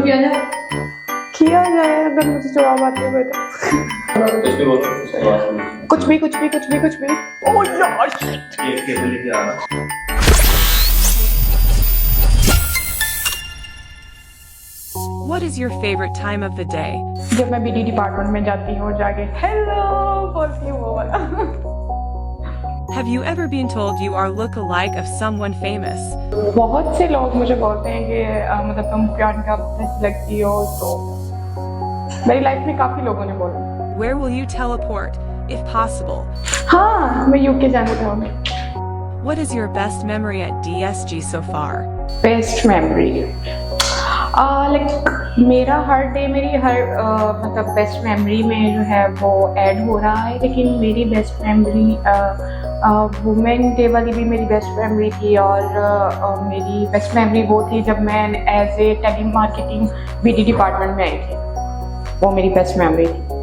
किया जाए? किया जाए अगर मुझे जवाब आते हुए तो। कुछ भी कुछ भी कुछ भी कुछ भी। ओह यार What is your favorite time of the day? जब मैं बीडी डिपार्टमेंट में जाती हूँ जाके हेलो बोलती हूँ वो वाला। Have you ever been told you are look-alike of someone famous? बहुत से लोग मुझे बोलते हैं कि मतलब तुम प्रियंका जैसी लगती हो, तो मेरी लाइफ में काफी लोगों ने बोला। Where will you teleport, if possible? हाँ, मैं यूके जाना चाहूँगी। What is your best memory at DSG so far? Best memory like मेरा हर डे मेरी हर मतलब बेस्ट मेमोरी में जो है वो ऐड हो रहा है, लेकिन मेरी बेस्ट मेमोरी वुमेन डे वाली भी मेरी बेस्ट मेमोरी थी, और मेरी बेस्ट मेमोरी वो थी जब मैं as a telemarketing BD department में आई थी, वो मेरी बेस्ट मेमोरी थी।